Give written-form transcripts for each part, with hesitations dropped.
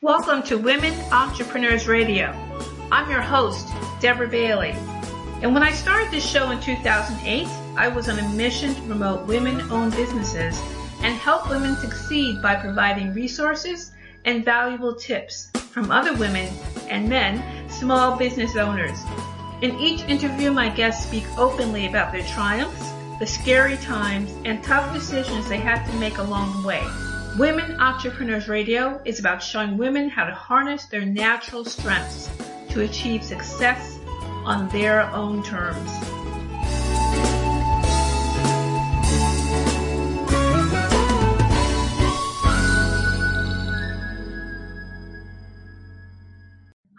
Welcome to Women Entrepreneurs Radio. I'm your host, Deborah Bailey. And when I started this show in 2008, I was on a mission to promote women-owned businesses and help women succeed by providing resources and valuable tips from other women and men, small business owners. In each interview, my guests speak openly about their triumphs, the scary times, and tough decisions they had to make along the way. Women Entrepreneurs Radio is about showing women how to harness their natural strengths to achieve success on their own terms.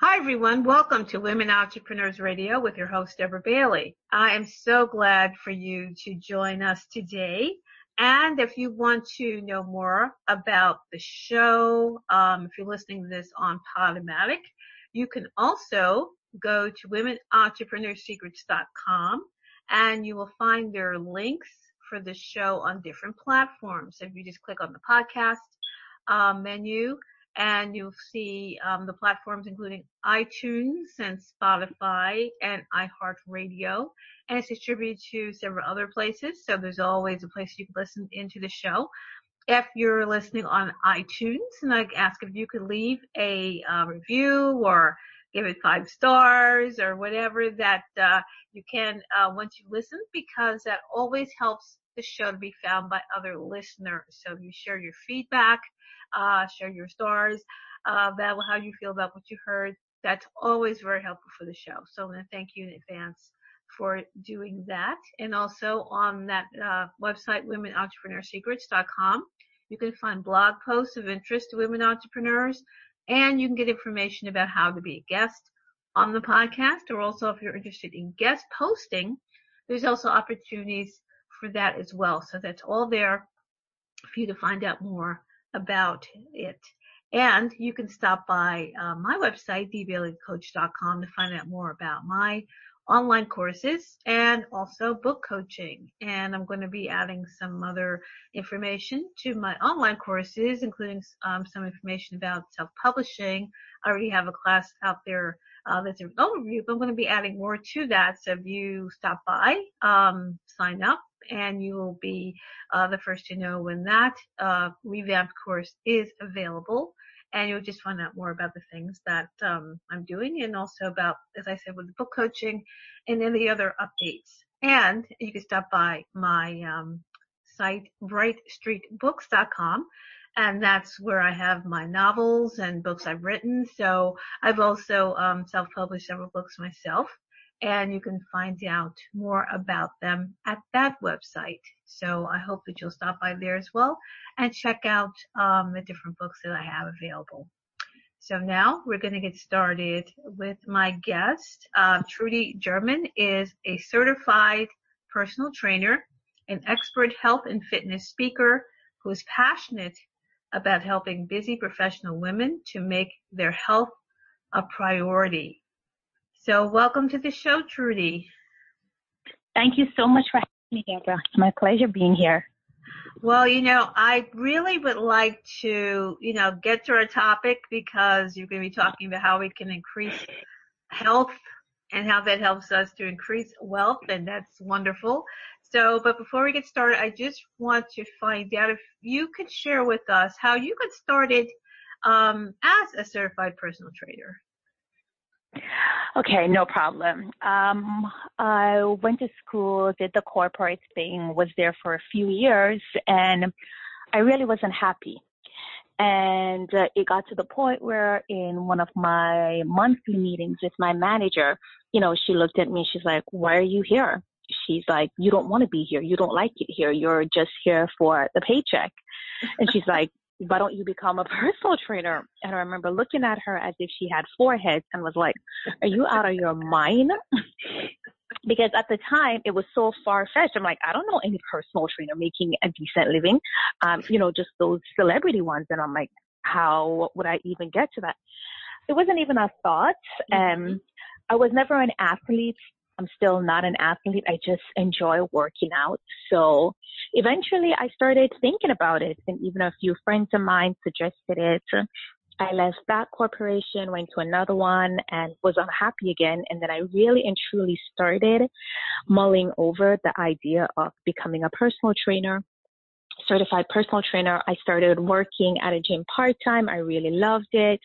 Hi everyone, welcome to Women Entrepreneurs Radio with your host Deborah Bailey. I am so glad for you to join us today. And if you want to know more about the show, if you're listening to this on Podomatic, you can also go to womenentrepreneursecrets.com and you will find their links for the show on different platforms. So if you just click on the podcast menu, and you'll see the platforms including iTunes and Spotify and iHeartRadio. And it's distributed to several other places, so there's always a place you can listen into the show. If you're listening on iTunes, and I ask if you could leave a review or give it 5 stars or whatever that you can once you listen, because that always helps the show to be found by other listeners. So you share your feedback, share your stars, about how you feel about what you heard. That's always very helpful for the show. So I'm going to thank you in advance for doing that. And also on that website, womenentrepreneursecrets.com, you can find blog posts of interest to women entrepreneurs, and you can get information about how to be a guest on the podcast, or also if you're interested in guest posting, there's also opportunities for that as well. So that's all there for you to find out more about it. And you can stop by my website, dbaileycoach.com, to find out more about my online courses and also book coaching. And I'm going to be adding some other information to my online courses, including some information about self-publishing. I already have a class out there that's an overview, but I'm going to be adding more to that. So if you stop by, sign up, and you will be the first to know when that revamped course is available. And you'll just find out more about the things that I'm doing, and also about, as I said, with the book coaching and any other updates. And you can stop by my site, brightstreetbooks.com, and that's where I have my novels and books I've written. So I've also self-published several books myself, and you can find out more about them at that website. So I hope that you'll stop by there as well and check out the different books that I have available. So now we're going to get started with my guest. Trudie German is a certified personal trainer, an expert health and fitness speaker who is passionate about helping busy professional women to make their health a priority. So welcome to the show, Trudie. Thank you so much for having me, Deborah. It's my pleasure being here. Well, I really would like to, get to our topic, because you're going to be talking about how we can increase health and how that helps us to increase wealth, and that's wonderful. So, but before we get started, I just want to find out if you could share with us how you got started as a certified personal trainer. Okay, no problem. I went to school, did the corporate thing, was there for a few years, and I really wasn't happy. And it got to the point where in one of my monthly meetings with my manager, she looked at me, she's like, "Why are you here?" She's like, "You don't want to be here. You don't like it here. You're just here for the paycheck." And she's like, "Why don't you become a personal trainer?" And I remember looking at her as if she had 4 heads and was like, "Are you out of your mind?" Because at the time it was so far-fetched. I'm like, I don't know any personal trainer making a decent living, just those celebrity ones. And I'm like, how would I even get to that? It wasn't even a thought. I was never an athlete. I'm still not an athlete. I just enjoy working out. So eventually I started thinking about it, and even a few friends of mine suggested it. I left that corporation, went to another one, and was unhappy again. And then I really and truly started mulling over the idea of becoming a personal trainer, certified personal trainer. I started working at a gym part-time. I really loved it.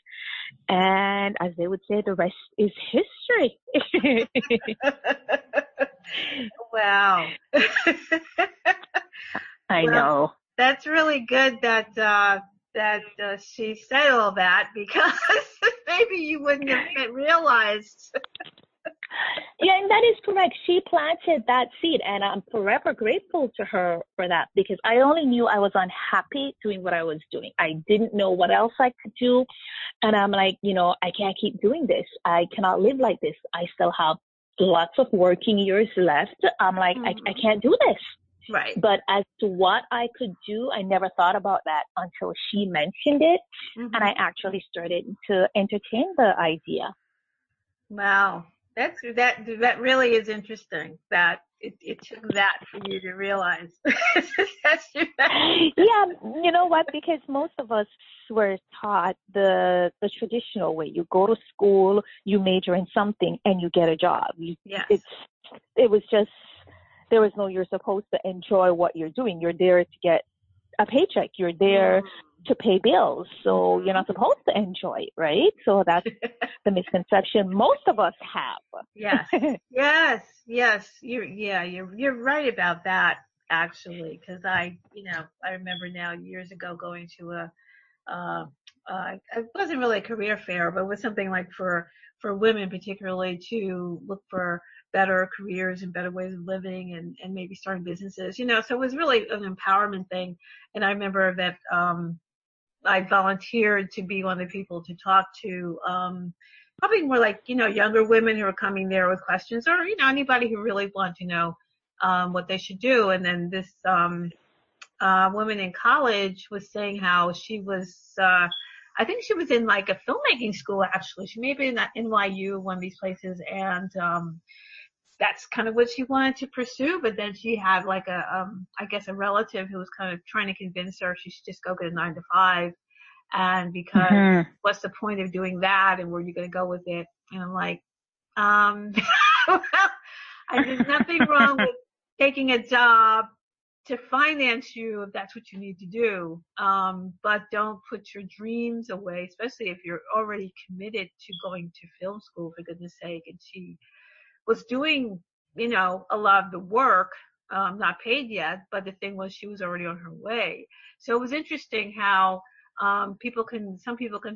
And as they would say, the rest is history. Wow. I know. That's really good that she said all that, because maybe you wouldn't have realized. Yeah, and that is correct. She planted that seed, and I'm forever grateful to her for that, because I only knew I was unhappy doing what I was doing. I didn't know what else I could do. And I'm like, I can't keep doing this. I cannot live like this. I still have lots of working years left. I'm like, I can't do this. Right. But as to what I could do, I never thought about that until she mentioned it. And I actually started to entertain the idea. Wow. That really is interesting that it took that for you to realize. Yeah, you know what? Because most of us were taught the traditional way. You go to school, you major in something, and you get a job. It was just, there was no, you're supposed to enjoy what you're doing. You're there to get a paycheck. You're there to pay bills. So you're not supposed to enjoy it, right? So that's the misconception most of us have. Yes. You're right about that, actually, because I remember now years ago going to it wasn't really a career fair, but it was something like for women particularly, to look for better careers and better ways of living, and maybe starting businesses, so it was really an empowerment thing. And I remember that I volunteered to be one of the people to talk to probably more like younger women who are coming there with questions, or anybody who really want to know what they should do. And then this woman in college was saying how she was I think she was in like a filmmaking school, actually. She may have been at NYU, one of these places, and that's kind of what she wanted to pursue. But then she had like I guess a relative who was kind of trying to convince her she should just go get a 9-to-5. And because what's the point of doing that, and where are you going to go with it? And I'm like, well, there's nothing wrong with taking a job to finance you if that's what you need to do. But don't put your dreams away, especially if you're already committed to going to film school, for goodness sake. And she was doing, a lot of the work, not paid yet, but the thing was she was already on her way. So it was interesting how some people can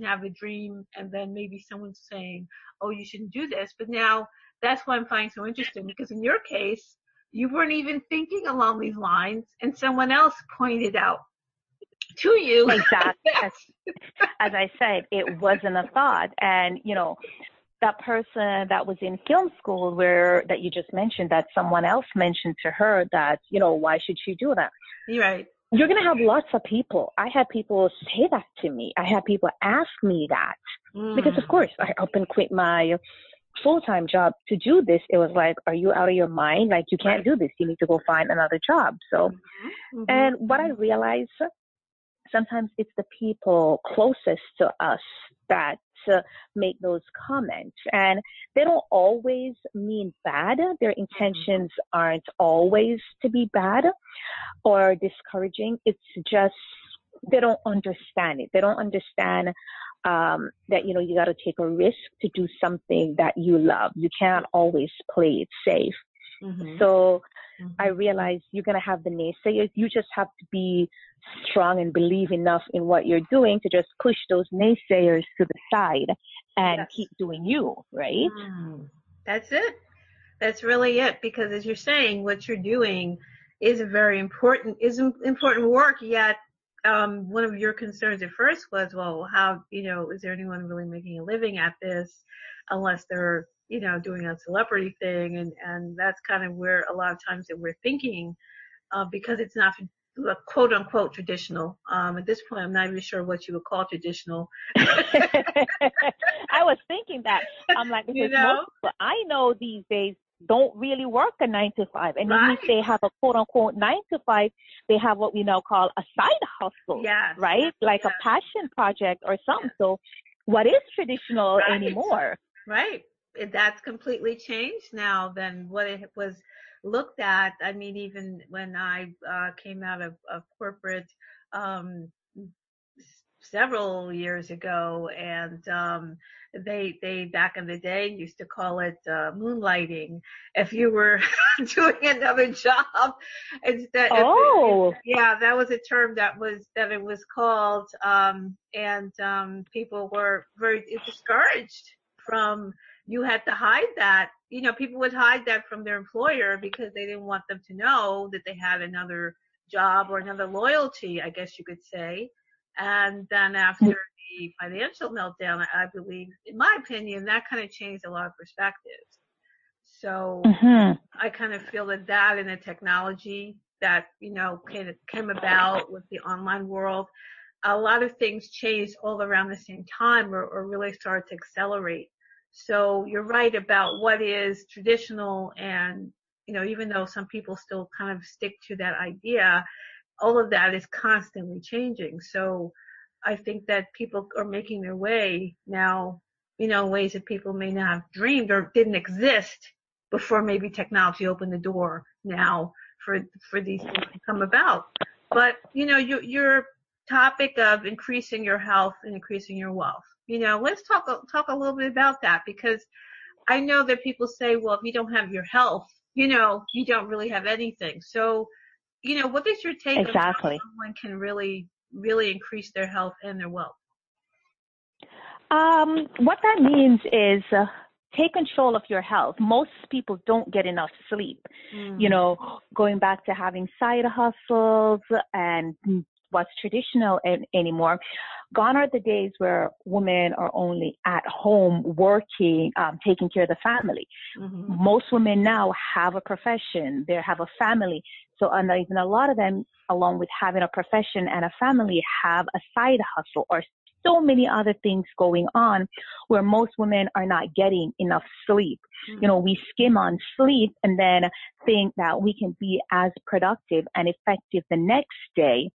have a dream, and then maybe someone's saying, oh, you shouldn't do this. But now that's what I'm finding so interesting, because in your case, you weren't even thinking along these lines, and someone else pointed out to you. Exactly. As I said, it wasn't a thought. And, that person that was in film school that you just mentioned, that someone else mentioned to her that, why should she do that? You're right. You're going to have lots of people. I had people say that to me. I had people ask me that because, of course, I up and quit my full-time job to do this. It was like, are you out of your mind? Like, you can't do this. You need to go find another job. So, and what I realized, sometimes it's the people closest to us that make those comments, and they don't always mean bad. Their intentions aren't always to be bad or discouraging. It's just they don't understand it. They don't understand that, you got to take a risk to do something that you love. You can't always play it safe. So I realized you're going to have the naysayers. You just have to be strong and believe enough in what you're doing to just push those naysayers to the side and keep doing you, right? That's it. That's really it. Because as you're saying, what you're doing is important work. Yet one of your concerns at first was, well, how, is there anyone really making a living at this unless they're, doing a celebrity thing? And that's kind of where a lot of times that we're thinking, because it's not quote unquote traditional. At this point, I'm not even sure what you would call traditional. I was thinking that. I'm like, because most people I know these days don't really work a 9 to 5. And even Right. if they have a quote unquote 9 to 5, they have what we now call a side hustle, Yes. right? Like Yes. a passion project or something. Yes. So what is traditional Right. anymore? Right. That's completely changed now than what it was looked at. I mean, even when I came out of corporate um, several years ago, and they back in the day used to call it moonlighting. If you were doing another job, instead, yeah, that was a term that it was called, and people were very discouraged from. You had to hide that. People would hide that from their employer because they didn't want them to know that they had another job or another loyalty, I guess you could say. And then after the financial meltdown, I believe, in my opinion, that kind of changed a lot of perspectives. So I kind of feel that in the technology that, came about with the online world, a lot of things changed all around the same time or really started to accelerate. So you're right about what is traditional, and, even though some people still kind of stick to that idea, all of that is constantly changing. So I think that people are making their way now, ways that people may not have dreamed or didn't exist before maybe technology opened the door now for these things to come about. But, your topic of increasing your health and increasing your wealth, let's talk a little bit about that, because I know that people say, well, if you don't have your health, you don't really have anything. So, what is your take on how someone can really, really increase their health and their wealth? What that means is take control of your health. Most people don't get enough sleep. Going back to having side hustles and what's traditional anymore. Gone are the days where women are only at home working, taking care of the family. Most women now have a profession. They have a family. So even a lot of them, along with having a profession and a family, have a side hustle or so many other things going on where most women are not getting enough sleep. We skim on sleep and then think that we can be as productive and effective the next day,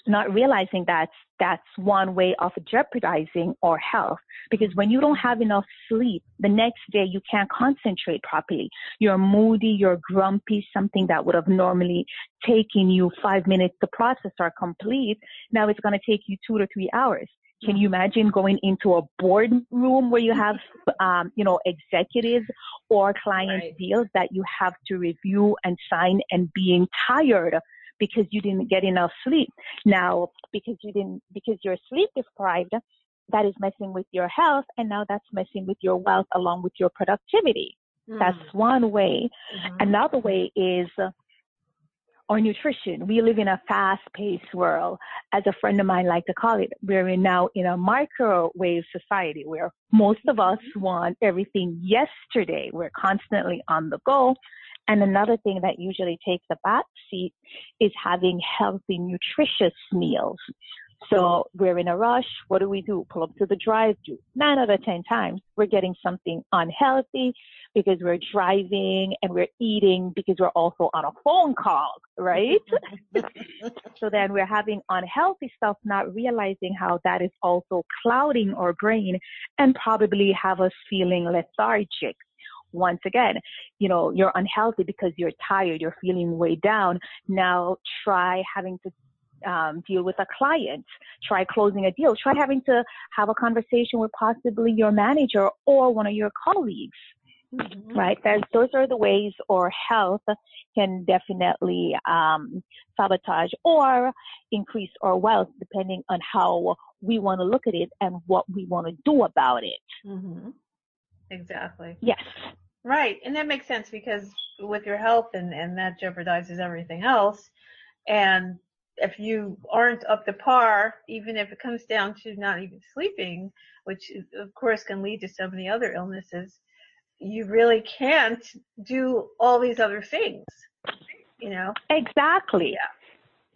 not realizing that that's one way of jeopardizing our health. Because when you don't have enough sleep, the next day you can't concentrate properly. You're moody, you're grumpy, something that would have normally taken you 5 minutes to process or complete. Now it's going to take you 2 to 3 hours. Can you imagine going into a boardroom where you have, executives or client deals that you have to review and sign and being tired because you didn't get enough sleep? Now, because you're sleep deprived, that is messing with your health, and now that's messing with your wealth along with your productivity. That's one way. Another way is our nutrition. We live in a fast-paced world. As a friend of mine like to call it, we're now in a microwave society where most of us want everything yesterday. We're constantly on the go. And another thing that usually takes a back seat is having healthy, nutritious meals. So we're in a rush. What do? Pull up to the drive-thru. 9 out of 10 times, we're getting something unhealthy because we're driving and we're eating because we're also on a phone call, right? So then we're having unhealthy stuff, not realizing how that is also clouding our brain and probably have us feeling lethargic. Once again, you're unhealthy because you're tired, you're feeling way down. Now try having to deal with a client, try closing a deal, try having to have a conversation with possibly your manager or one of your colleagues, right? Those are the ways our health can definitely sabotage or increase our wealth, depending on how we want to look at it and what we want to do about it. Exactly. Yes. Right. And that makes sense because with your health and that jeopardizes everything else. And if you aren't up to par, even if it comes down to not even sleeping, which of course can lead to so many other illnesses, you really can't do all these other things, Exactly.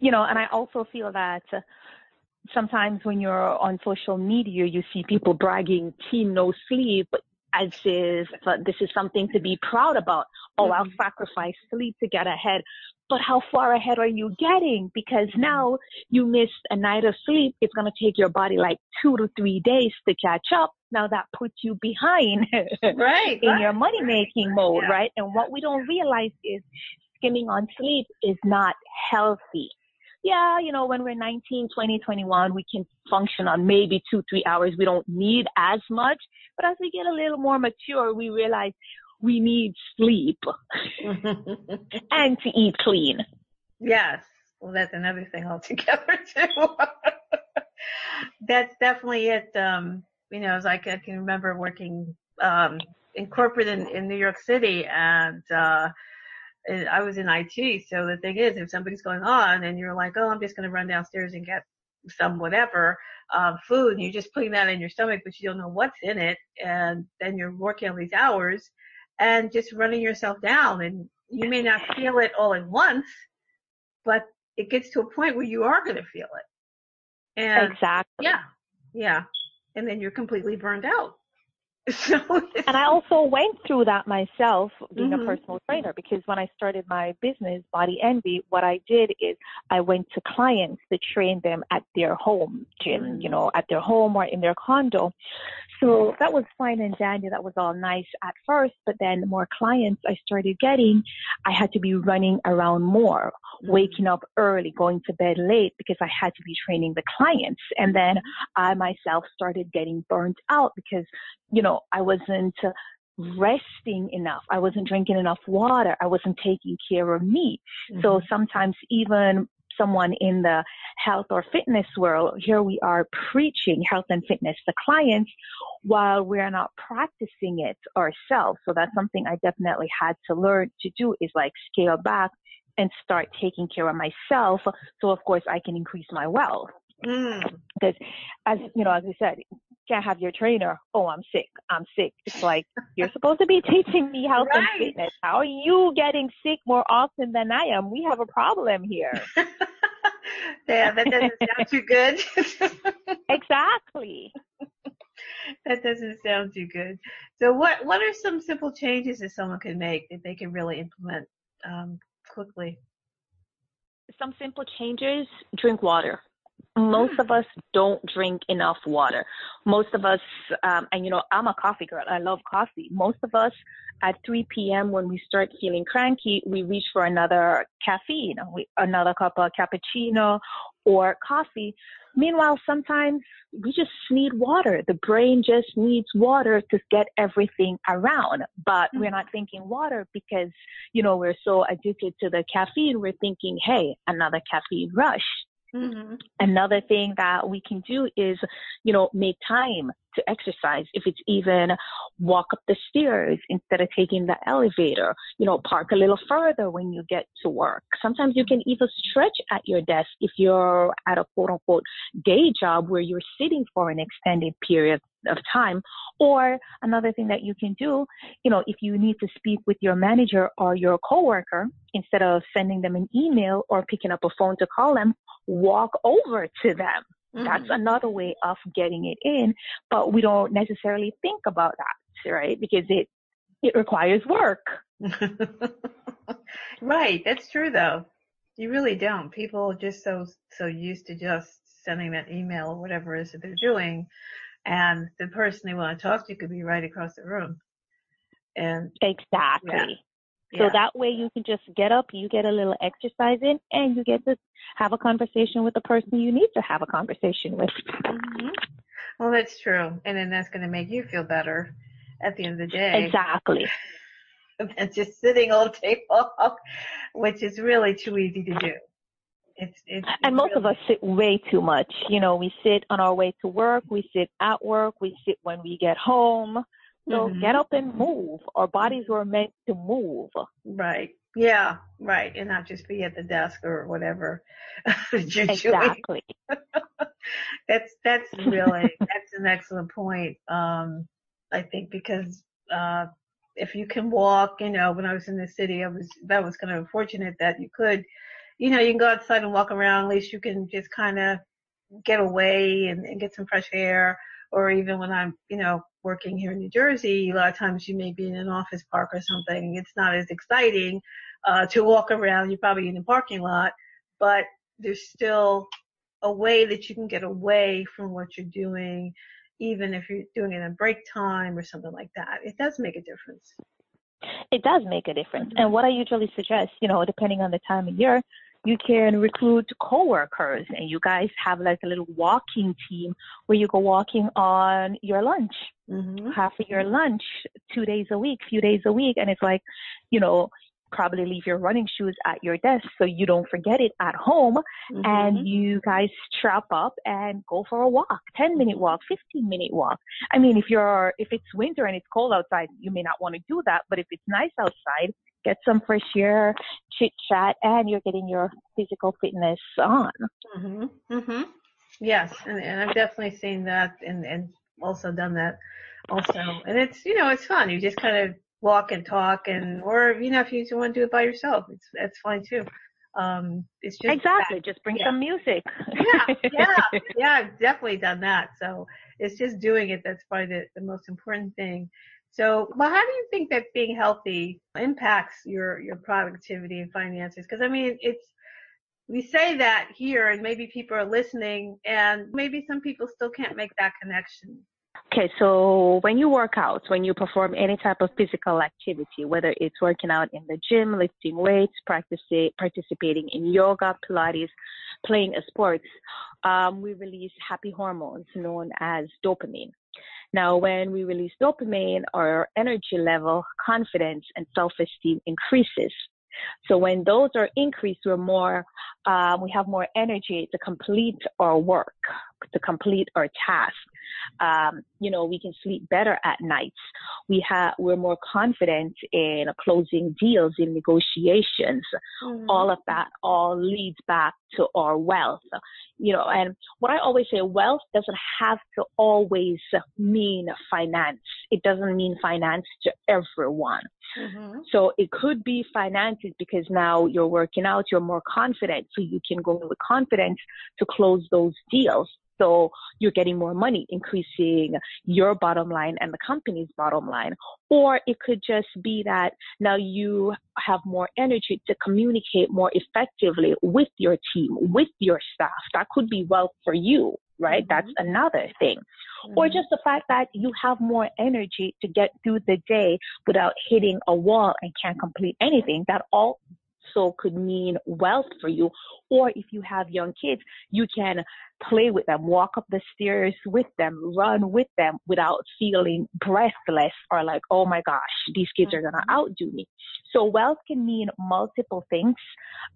Yeah. And I also feel that sometimes when you're on social media, you see people bragging, team no sleep, as if this is something to be proud about. Oh, I'll Mm-hmm. sacrifice sleep to get ahead. But how far ahead are you getting? Because now you missed a night of sleep. It's going to take your body like 2 to 3 days to catch up. Now that puts you behind Right, in your money making mode, yeah. right? And what we don't realize is skimming on sleep is not healthy. Yeah, when we're 19, 20, 21, we can function on maybe 2, 3 hours. We don't need as much. But as we get a little more mature, we realize we need sleep and to eat clean. Yes. Well, that's another thing altogether too. That's definitely it. It's like I can remember working in corporate in New York City, and I was in IT. So the thing is, if somebody's going on and you're like, oh, I'm just going to run downstairs and get some whatever food, and you're just putting that in your stomach, but you don't know what's in it, and then you're working all these hours and just running yourself down, and you may not feel it all at once, but it gets to a point where you are going to feel it. And Exactly. yeah. And then you're completely burned out. So and I also went through that myself being mm-hmm. a personal trainer, because when I started my business, Body Envy, what I did is I went to clients to train them at their home gym, at their home or in their condo. So that was fine and dandy. That was all nice at first. But then the more clients I started getting, I had to be running around more, waking up early, going to bed late, because I had to be training the clients. And then I myself started getting burnt out because, I wasn't resting enough. I wasn't drinking enough water. I wasn't taking care of me. Mm-hmm. So sometimes even someone in the health or fitness world, here we are preaching health and fitness to clients while we're not practicing it ourselves. So that's something I definitely had to learn to do, is like scale back and start taking care of myself. So of course I can increase my wealth. Because as we said, can't have your trainer, oh, I'm sick. It's like, you're supposed to be teaching me health and fitness. How are you getting sick more often than I am? We have a problem here. Yeah, that doesn't sound too good. Exactly. That doesn't sound too good. So what are some simple changes that someone can make that they can really implement quickly? Some simple changes: drink water. Most of us don't drink enough water. Most of us, and I'm a coffee girl. I love coffee. Most of us at 3 p.m. when we start feeling cranky, we reach for another caffeine, another cup of cappuccino or coffee. Meanwhile, sometimes we just need water. The brain just needs water to get everything around. But we're not thinking water because, we're so addicted to the caffeine. We're thinking, hey, another caffeine rush. Mm-hmm. Another thing that we can do is, make time to exercise. If it's even walk up the stairs instead of taking the elevator, park a little further when you get to work. Sometimes you can even stretch at your desk if you're at a quote unquote day job where you're sitting for an extended period of time. Or another thing that you can do, if you need to speak with your manager or your coworker, instead of sending them an email or picking up a phone to call them, walk over to them. Mm-hmm. That's another way of getting it in, but we don't necessarily think about that, right? Because it requires work. Right. That's true, though. You really don't. People are just so used to just sending that email or whatever it is that they're doing, and the person they want to talk to could be right across the room. And exactly. So that way you can just get up, you get a little exercise in, and you get to have a conversation with the person you need to have a conversation with. Mm-hmm. Well, that's true. And then that's going to make you feel better at the end of the day. Exactly. And just sitting all day long, which is really too easy to do. And most of us sit way too much. We sit on our way to work, we sit at work, we sit when we get home. So get up and move. Our bodies were meant to move. Right. Yeah, right. And not just be at the desk or whatever you're exactly. doing. That's an excellent point. I think because if you can walk, when I was in the city, that was kind of fortunate that you could, you can go outside and walk around. At least you can just kind of get away and get some fresh air. or even when I'm, working here in New Jersey, a lot of times you may be in an office park or something. It's not as exciting, to walk around. You're probably in a parking lot, but there's still a way that you can get away from what you're doing, even if you're doing it in break time or something like that. It does make a difference. It does make a difference. And what I usually suggest, depending on the time of year, you can recruit coworkers and you guys have like a little walking team where you go walking on your lunch, half of your lunch, 2 days a week, few days a week. And it's like, probably leave your running shoes at your desk so you don't forget it at home. And you guys strap up and go for a walk, 10-minute walk, 15-minute walk. I mean, if it's winter and it's cold outside, you may not want to do that. But if it's nice outside, get some fresh air, chit chat, and you're getting your physical fitness on. Yes. And I've definitely seen that and also done that also. And it's, it's fun. You just kind of walk and talk or if you want to do it by yourself, that's fine too. It's just exactly just bring some music. I've definitely done that. So it's just doing it that's probably the most important thing. So, well, how do you think that being healthy impacts your productivity and finances? Because I mean, we say that here and maybe people are listening and maybe some people still can't make that connection. Okay, so when you work out, when you perform any type of physical activity, whether it's working out in the gym, lifting weights, participating in yoga, Pilates, playing a sport, we release happy hormones known as dopamine. Now, when we release dopamine, our energy level, confidence, and self-esteem increases. So when those are increased, we have more energy to complete our work, to complete our task. We can sleep better at nights. We're more confident in closing deals, in negotiations. All of that leads back to our wealth. And what I always say, wealth doesn't have to always mean finance. It doesn't mean finance to everyone. So it could be finances because now you're working out, you're more confident, so you can go with confidence to close those deals. So you're getting more money, increasing your bottom line and the company's bottom line. Or it could just be that now you have more energy to communicate more effectively with your team, with your staff. That could be wealth for you, right? That's another thing. Or just the fact that you have more energy to get through the day without hitting a wall and can't complete anything. That also could mean wealth for you. Or if you have young kids, you can play with them, walk up the stairs with them, run with them without feeling breathless or like, oh my gosh, these kids are going to outdo me. So wealth can mean multiple things.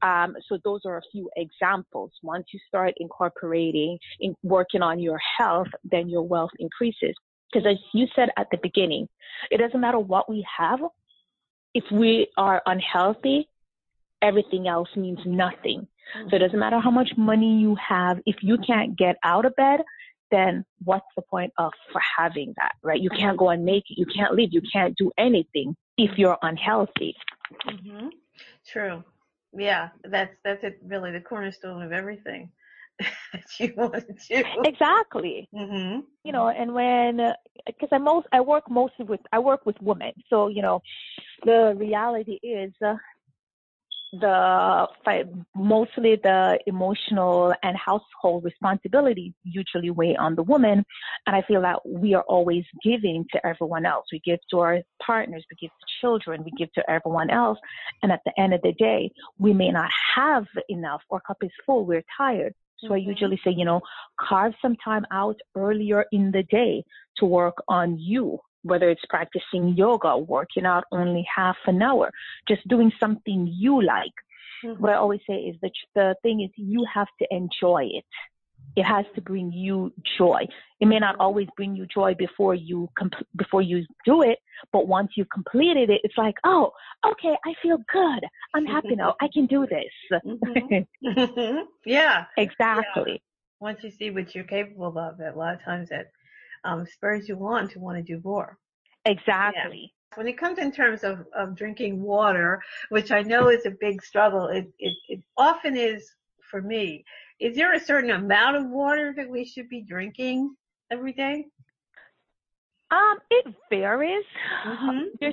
So those are a few examples. Once you start incorporating, working on your health, then your wealth increases. Because as you said at the beginning, it doesn't matter what we have. If we are unhealthy, everything else means nothing. So it doesn't matter how much money you have. If you can't get out of bed, then what's the point of having that, right? You can't go and make it. You can't live. You can't do anything if you're unhealthy. True. Yeah, that's it. Really, the cornerstone of everything that you want to do. Exactly. And because I work with women, so the reality is. Mostly the emotional and household responsibilities usually weigh on the woman. And I feel that we are always giving to everyone else. We give to our partners, we give to children, we give to everyone else. And at the end of the day, we may not have enough. Our cup is full. We're tired. So I usually say, carve some time out earlier in the day to work on you. Whether it's practicing yoga, working out only half an hour, just doing something you like. What I always say is that the thing is you have to enjoy it. It has to bring you joy. It may not always bring you joy before you do it, but once you've completed it, it's like, oh, okay, I feel good. I'm happy now. I can do this. Yeah. Exactly. Yeah. Once you see what you're capable of, a lot of times that spurs you on to want to do more. Exactly. Yeah. When it comes in terms of drinking water, which I know is a big struggle, it often is for me. Is there a certain amount of water that we should be drinking every day? It varies. Mm-hmm.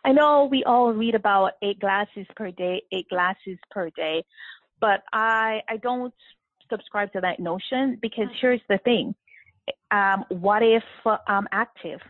I know we all read about 8 glasses per day, but I don't subscribe to that notion because here's the thing. What if I'm active?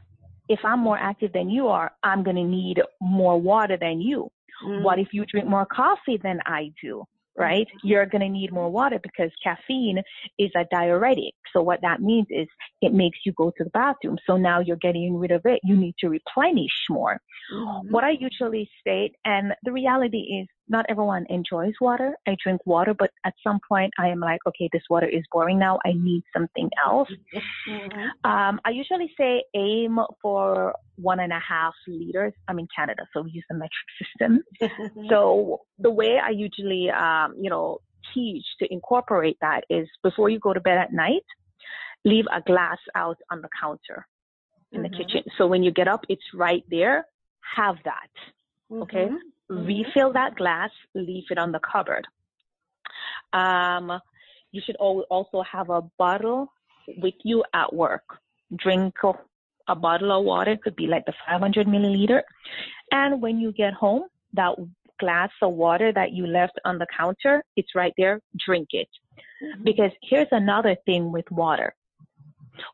If I'm more active than you are, I'm going to need more water than you. Mm-hmm. What if you drink more coffee than I do? Right? You're going to need more water because caffeine is a diuretic. So what that means is it makes you go to the bathroom. So now you're getting rid of it. You need to replenish more. Mm-hmm. What I usually state, and the reality is not everyone enjoys water. I drink water, but at some point I am like, okay, this water is boring now. I need something else. Mm-hmm. I usually say aim for 1.5 liters. I'm in Canada, so we use the metric system. So the way I usually, teach to incorporate that is before you go to bed at night, leave a glass out on the counter in the kitchen. So when you get up, it's right there. Have that. Okay. Refill that glass, leave it on the cupboard. You should also have a bottle with you at work. Drink a bottle of water. It could be like the 500 milliliter. And when you get home, that glass of water that you left on the counter, it's right there. Drink it. Because here's another thing with water.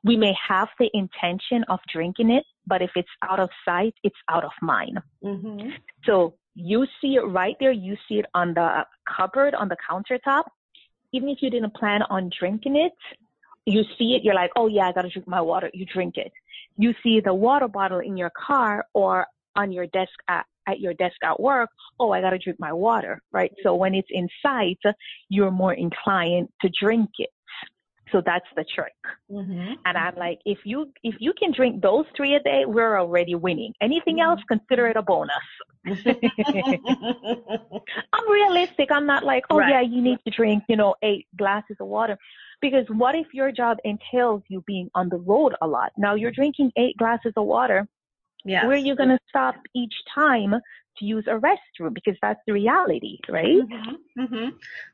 We may have the intention of drinking it, but if it's out of sight, it's out of mind. So you see it right there. You see it on the cupboard, on the countertop. Even if you didn't plan on drinking it, you see it. You're like, oh, yeah, I got to drink my water. You drink it. You see the water bottle in your car or on your desk at your desk at work. Oh, I got to drink my water, right? So when it's in sight, you're more inclined to drink it. So that's the trick. And I'm like, if you can drink those 3 a day, we're already winning. Anything else, consider it a bonus. I'm realistic. I'm not like, oh, yeah, you need to drink, 8 glasses of water. Because what if your job entails you being on the road a lot? Now you're drinking 8 glasses of water. Yes. Where are you going to stop each time to use a restroom? Because that's the reality, right?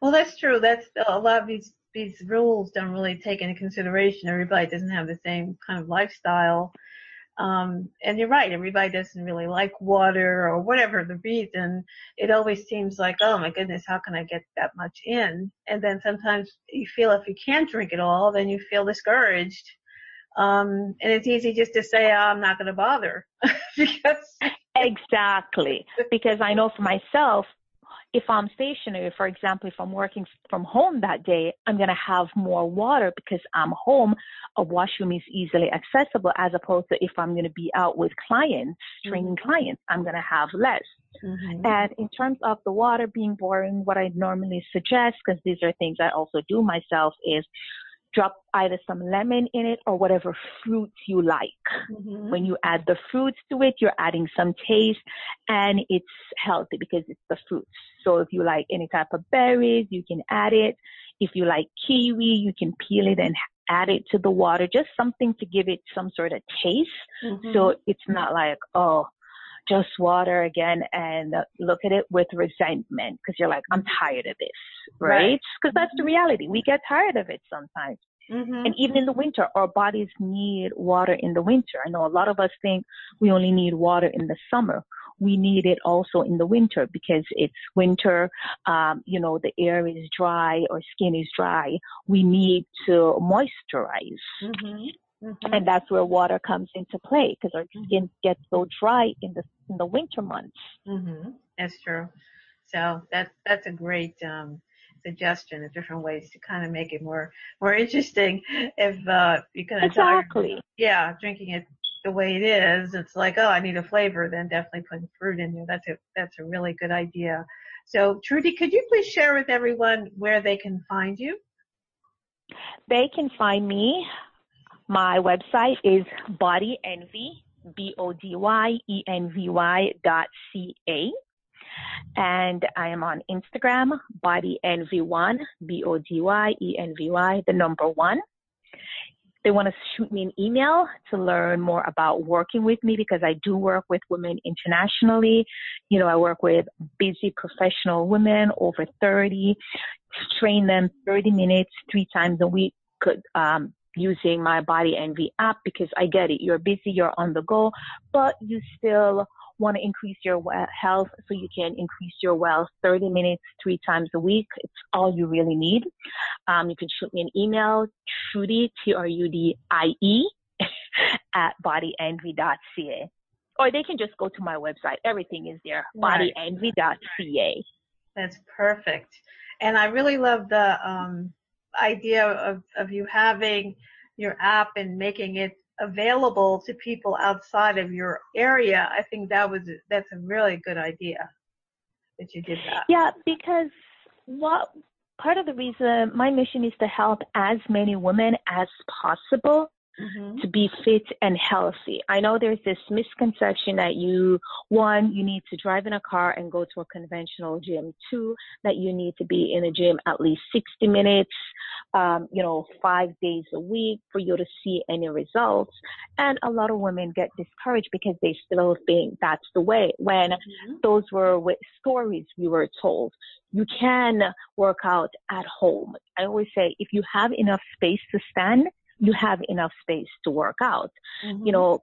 Well, that's true. That's a lot of these rules don't really take into consideration. Everybody doesn't have the same kind of lifestyle. And you're right. Everybody doesn't really like water or whatever the reason. It always seems like, oh my goodness, how can I get that much in? And then sometimes you feel if you can't drink it all, then you feel discouraged. And it's easy just to say, oh, I'm not going to bother. Exactly. Because I know for myself, if I'm stationary, for example, if I'm working from home that day, I'm going to have more water because I'm home. A washroom is easily accessible as opposed to if I'm going to be out with clients, training clients, I'm going to have less. And in terms of the water being boring, what I normally suggest, because these are things I also do myself, is drop either some lemon in it or whatever fruits you like. When you add the fruits to it, you're adding some taste and it's healthy because it's the fruits. So if you like any type of berries, you can add it. If you like kiwi, you can peel it and add it to the water. Just something to give it some sort of taste. So it's not like, oh, just water again and look at it with resentment because you're like, I'm tired of this, right? Because that's the reality. We get tired of it sometimes. And even in the winter, our bodies need water in the winter. I know a lot of us think we only need water in the summer. We need it also in the winter because it's winter, the air is dry, our skin is dry. We need to moisturize. And that's where water comes into play because our skin gets so dry in the winter months. That's true. So that's a great suggestion of different ways to kind of make it more interesting. If you can drinking it the way it is, it's like, oh, I need a flavor, then definitely putting fruit in there. That's a really good idea. So Trudie, could you please share with everyone where they can find you? They can find me. My website is bodyenvy, bodyenvy.ca. And I am on Instagram, bodyenvy1, bodyenvy, the number 1. They want to shoot me an email to learn more about working with me because I do work with women internationally. I work with busy professional women over 30, train them 30 minutes, 3 times a week. using my Body Envy app, because I get it. You're busy, you're on the go, but you still want to increase your health, so you can increase your wealth. 30 minutes, 3 times a week. It's all you really need. You can shoot me an email, Trudie, Trudie, at bodyenvy.ca. Or they can just go to my website. Everything is there, Right. bodyenvy.ca. That's perfect. And I really love the idea of you having your app and making it available to people outside of your area. I think that's a really good idea that you did that. Yeah, because part of the reason my mission is to help as many women as possible to be fit and healthy. I know there's this misconception that you need to drive in a car and go to a conventional gym. 2, that you need to be in a gym at least 60 minutes, 5 days a week for you to see any results. And a lot of women get discouraged because they still think that's the way, when those were stories we were told. You can work out at home. I always say, if you have enough space to stand, you have enough space to work out.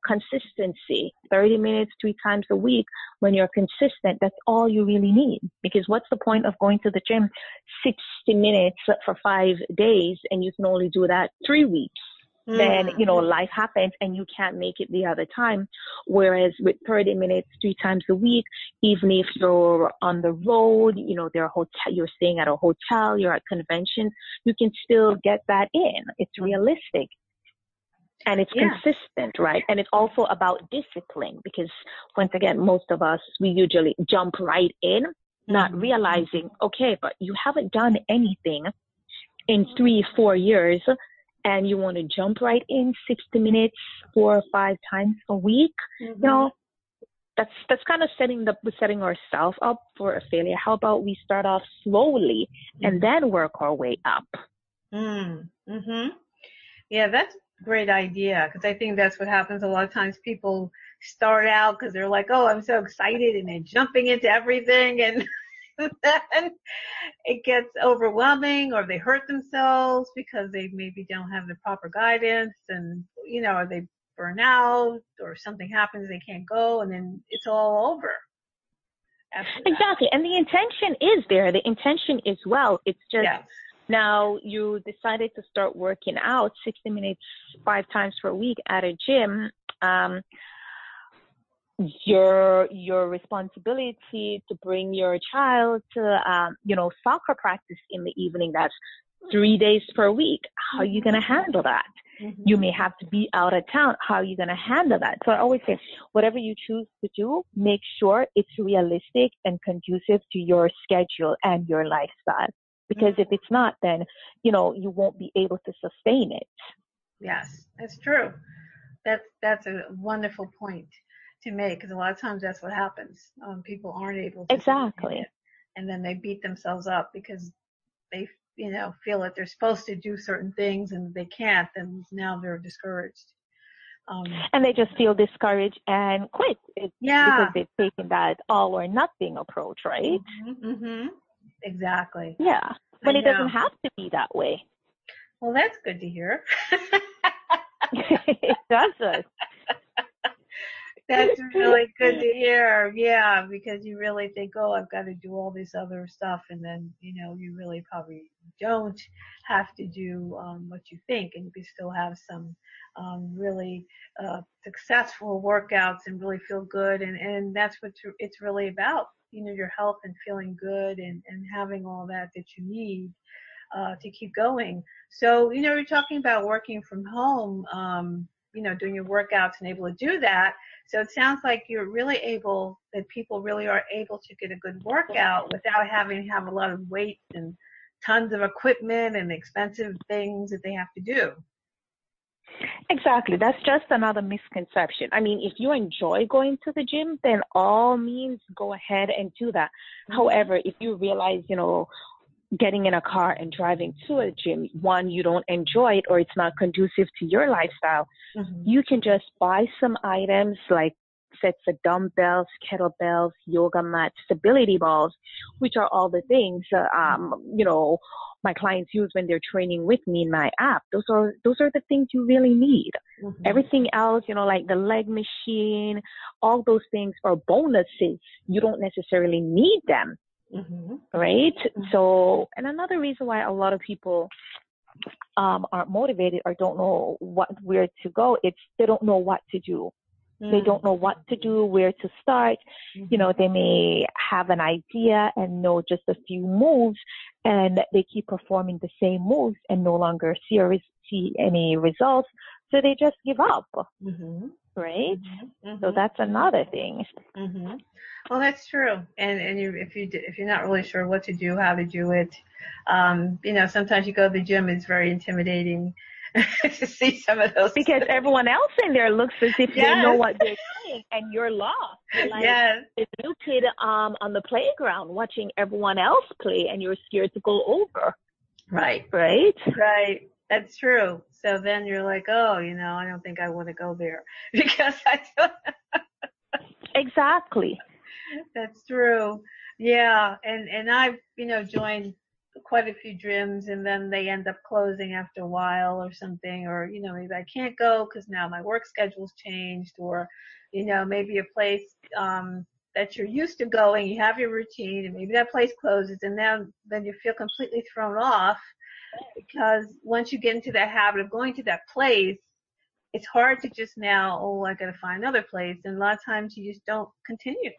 Consistency, 30 minutes, 3 times a week. When you're consistent, that's all you really need. Because what's the point of going to the gym 60 minutes for 5 days and you can only do that 3 weeks? Then, life happens and you can't make it the other time. Whereas with 30 minutes, 3 times a week, even if you're on the road, you're staying at a hotel, you're at conventions, you can still get that in. It's realistic. And it's consistent, right? And it's also about discipline, because once again, most of us, we usually jump right in, not realizing, okay, but you haven't done anything in 3-4 years, and you want to jump right in 60 minutes 4 or 5 times a week. That's kind of setting ourselves up for a failure. How about we start off slowly and then work our way up? Yeah, that's a great idea, because I think that's what happens a lot of times. People start out because they're like, oh, I'm so excited, and they're jumping into everything, and then it gets overwhelming, or they hurt themselves because they maybe don't have the proper guidance, and or they burn out, or something happens, they can't go, and then it's all over. Exactly. And the intention is there. The intention is well. It's just now you decided to start working out 60 minutes 5 times per week at a gym. Your responsibility to bring your child to soccer practice in the evening, that's 3 days per week. How are you going to handle that? You may have to be out of town. How are you going to handle that? So I always say, whatever you choose to do, make sure it's realistic and conducive to your schedule and your lifestyle. Because if it's not, then you won't be able to sustain it. Yes, that's true. That's a wonderful point to make, because a lot of times that's what happens. People aren't able to exactly, and then they beat themselves up because they feel that they're supposed to do certain things and they can't, and now they're discouraged. And they just feel discouraged and quit. Because they've taken that all or nothing approach, right? Exactly. Yeah, when it doesn't have to be that way. Well, that's good to hear. It doesn't. That's really good to hear. Yeah, because you really think, oh, I've got to do all this other stuff, and then you really probably don't have to do what you think, and you can still have some really successful workouts and really feel good, and that's what it's really about. Your health and feeling good and having all that you need to keep going. So you're talking about working from home. Doing your workouts and able to do that. So it sounds like you're really that people really are able to get a good workout without having to have a lot of weights and tons of equipment and expensive things that they have to do. Exactly. That's just another misconception. I mean, if you enjoy going to the gym, then all means go ahead and do that. However, if you realize, getting in a car and driving to a gym, one, you don't enjoy it or it's not conducive to your lifestyle, you can just buy some items like sets of dumbbells, kettlebells, yoga mats, stability balls, which are all the things, my clients use when they're training with me in my app. Those are the things you really need. Mm-hmm. Everything else, like the leg machine, all those things are bonuses. You don't necessarily need them. Mm-hmm. Right? Mm-hmm. So, and another reason why a lot of people aren't motivated or don't know where to go, it's they don't know what to do. They don't know what to do, where to start. They may have an idea and know just a few moves, and they keep performing the same moves and no longer see any results. So they just give up, right? So that's another thing. Well, that's true. And if you're not really sure what to do, how to do it, sometimes you go to the gym, it's very intimidating to see some of those. Because everyone else in there looks as if they know what they're doing, and you're lost. You're like this new kid on the playground watching everyone else play, and you're scared to go over. Right. That's true. So then you're like, oh, I don't think I want to go there because I don't. Exactly. That's true. Yeah. And I've, joined quite a few gyms, and then they end up closing after a while or something, or, maybe I can't go because now my work schedule's changed, or, maybe a place, that you're used to going, you have your routine, and maybe that place closes, and then you feel completely thrown off, because once you get into that habit of going to that place, it's hard to just now, I got to find another place. And a lot of times you just don't continue.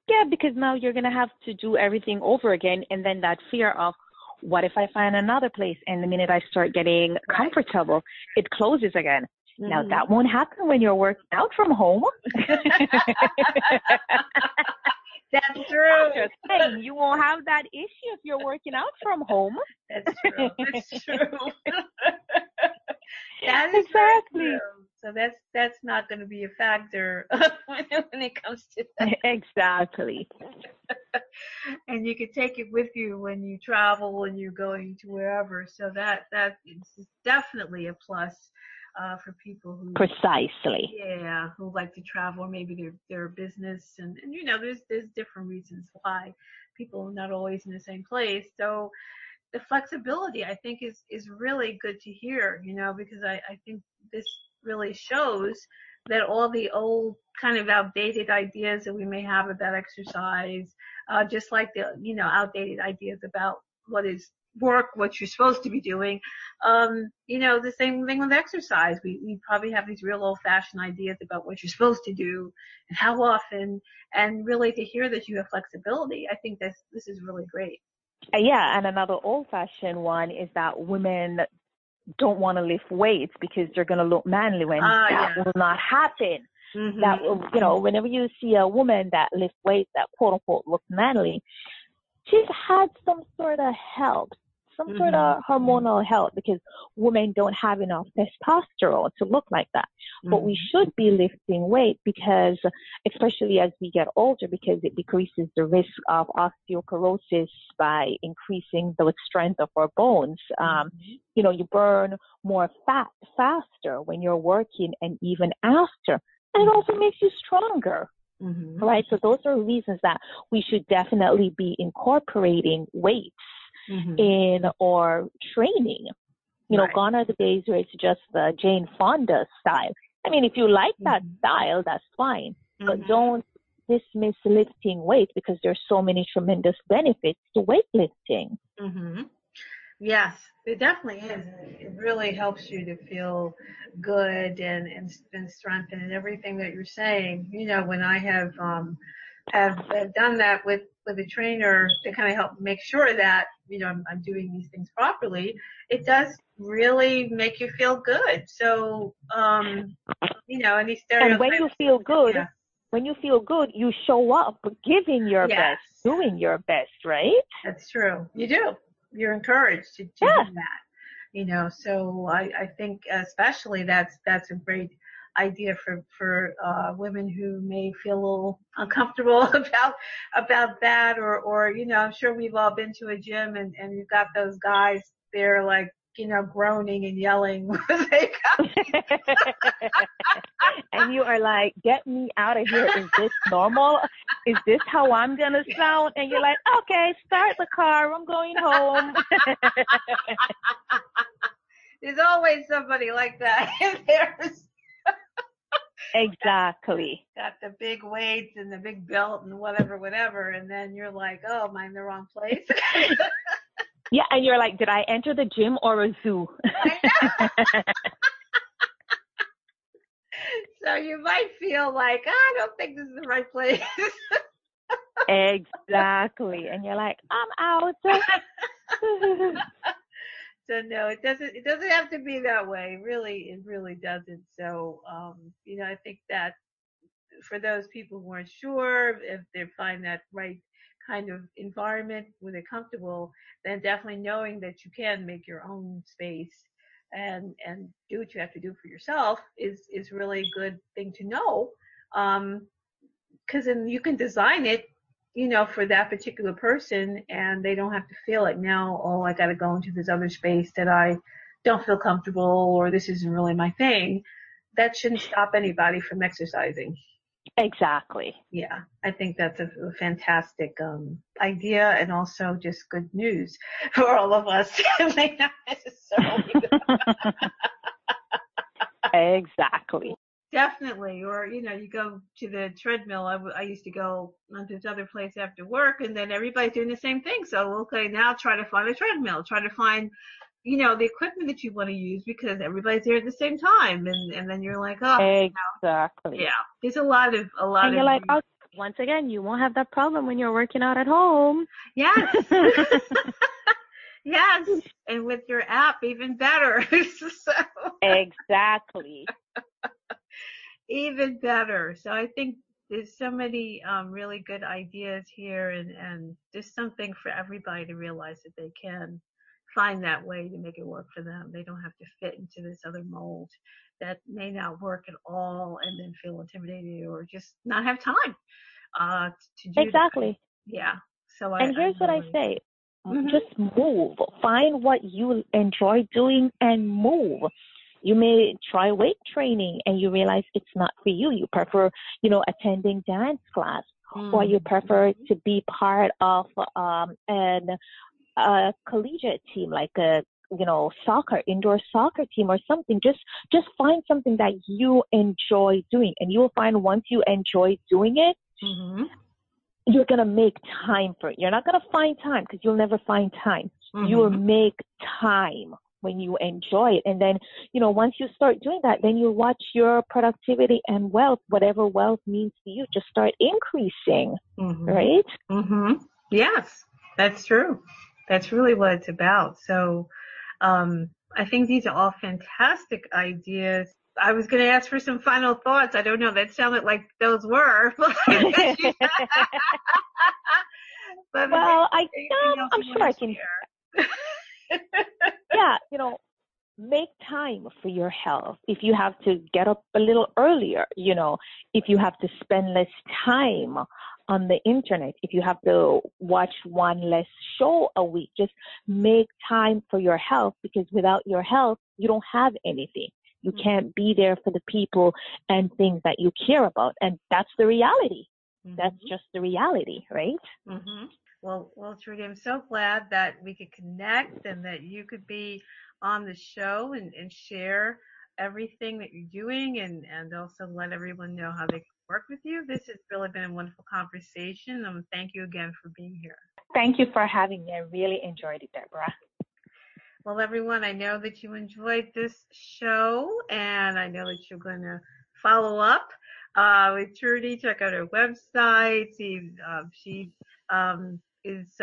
Yeah, because now you're going to have to do everything over again. And then that fear of, what if I find another place? And the minute I start getting comfortable, it closes again. Now, that won't happen when you're working out from home. That's true. Just saying, you won't have that issue if you're working out from home. That's true. That's true. That is exactly. So that's not going to be a factor when it comes to that. Exactly. And you can take it with you when you travel, when you're going to wherever. So that is definitely a plus for people who precisely. Yeah, who like to travel, or maybe their business, and there's different reasons why people are not always in the same place. So the flexibility, I think, is really good to hear, because I think this really shows that all the old kind of outdated ideas that we may have about exercise, just like the, outdated ideas about what is work, what you're supposed to be doing, the same thing with exercise. We probably have these real old-fashioned ideas about what you're supposed to do and how often, and really to hear that you have flexibility, I think this is really great. Yeah, and another old-fashioned one is that women don't want to lift weights because they're going to look manly when that will not happen. That whenever you see a woman that lifts weights that quote-unquote looks manly, she's had some sort of help, some sort of hormonal help, because women don't have enough testosterone to look like that. But we should be lifting weight because, especially as we get older, because it decreases the risk of osteoporosis by increasing the strength of our bones. You burn more fat faster when you're working and even after. And it also makes you stronger. Right? So those are reasons that we should definitely be incorporating weights in our training. Gone are the days where it's just the Jane Fonda style. I mean, if you like that style, that's fine. But don't dismiss lifting weights, because there's so many tremendous benefits to weightlifting. Yes, it definitely is. It really helps you to feel good and strengthened, and everything that you're saying. When I have done that with a trainer to kind of help make sure that I'm doing these things properly, it does really make you feel good. So any stereotypes. And when you feel good, when you feel good, you show up giving your best, doing your best, right? That's true. You do. You're encouraged to do that, so I think especially that's a great idea for women who may feel a little uncomfortable about that, or I'm sure we've all been to a gym and you've got those guys there like, groaning and yelling when they come. And you are like, get me out of here. Is this normal? is this how I'm going to sound? And you're like, okay, start the car. I'm going home. There's always somebody like that. There's Exactly. got the big weights and the big belt and whatever. And then you're like, oh, am I in the wrong place? Yeah. And you're like, did I enter the gym or a zoo? I know. So you might feel like, I don't think this is the right place. Exactly. And you're like, I'm out. So no, it doesn't have to be that way. It really doesn't. So, I think that for those who aren't sure if they find that right kind of environment where they're comfortable, then definitely knowing that you can make your own space and do what you have to do for yourself is really a good thing to know. Because then you can design it, for that particular person, and they don't have to feel like now, oh, I got to go into this other space that I don't feel comfortable, or this isn't really my thing. That shouldn't stop anybody from exercising. Exactly. Yeah, I think that's a fantastic idea, and also just good news for all of us. May not necessarily. Exactly. Definitely. Or, you go to the treadmill. I used to go to this other place after work, and then everybody's doing the same thing. So, okay, now try to find a treadmill. Try to find, the equipment that you want to use, because everybody's there at the same time. And then you're like, oh, exactly. Yeah. There's a lot of. And you're like, oh, once again, you won't have that problem when you're working out at home. Yes. Yes. And with your app, even better. So. Exactly. Even better. So I think there's so many really good ideas here, and just something for everybody to realize that they can find that way to make it work for them. They don't have to fit into this other mold that may not work at all, and then feel intimidated or just not have time to do exactly. That. Yeah. So here's what I say. Mm-hmm. Just move. Find what you enjoy doing and move. You may try weight training and you realize it's not for you. You prefer, attending dance class, or you prefer to be part of a collegiate team, like a indoor soccer team or something. Just find something that you enjoy doing, and you will find once you enjoy doing it, you're going to make time for it. You're not going to find time, because you'll never find time. You will make time when you enjoy it. And then, once you start doing that, then you watch your productivity and wealth, whatever wealth means to you, just start increasing, right? Yes, that's true. That's really what it's about. So I think these are all fantastic ideas. I was going to ask for some final thoughts. I don't know. That sounded like those were. But well, I'm sure I can. Yeah, make time for your health. If you have to get up a little earlier, if you have to spend less time on the internet, if you have to watch one less show a week, just make time for your health, because without your health, you don't have anything. You can't be there for the people and things that you care about. And that's the reality. That's just the reality, right? Well, Trudie, I'm so glad that we could connect and that you could be on the show and share everything that you're doing, and also let everyone know how they can work with you. This has really been a wonderful conversation. Thank you again for being here. Thank you for having me. I really enjoyed it, Deborah. Well, everyone, I know that you enjoyed this show, and I know that you're going to follow up with Trudie. Check out her website. See if she is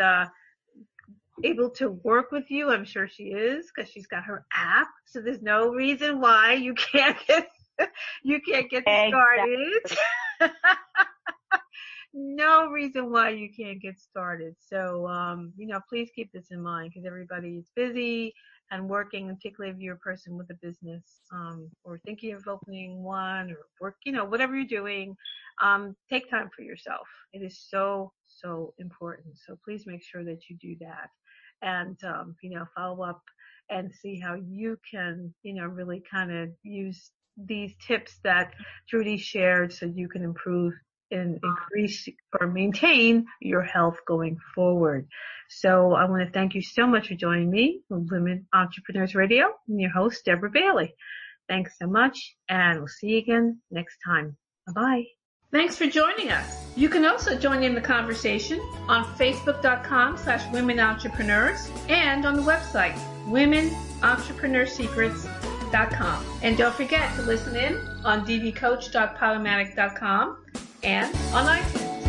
able to work with you. I'm sure she is, because she's got her app. So there's no reason why you can't get started. No reason why you can't get started. So, please keep this in mind, because everybody is busy and working, and particularly if you're a person with a business, or thinking of opening one, or work, whatever you're doing, take time for yourself. It is so, so important. So please make sure that you do that, and, follow up and see how you can, really kind of use these tips that Trudie shared, so you can improve increase or maintain your health going forward. So I want to thank you so much for joining me on Women Entrepreneurs Radio. I'm your host, Deborah Bailey. Thanks so much, and we'll see you again next time. Bye-bye. Thanks for joining us. You can also join in the conversation on Facebook.com/Women Entrepreneurs and on the website, WomenEntrepreneursSecrets.com. And don't forget to listen in on dvcoach.podomatic.com and on iTunes.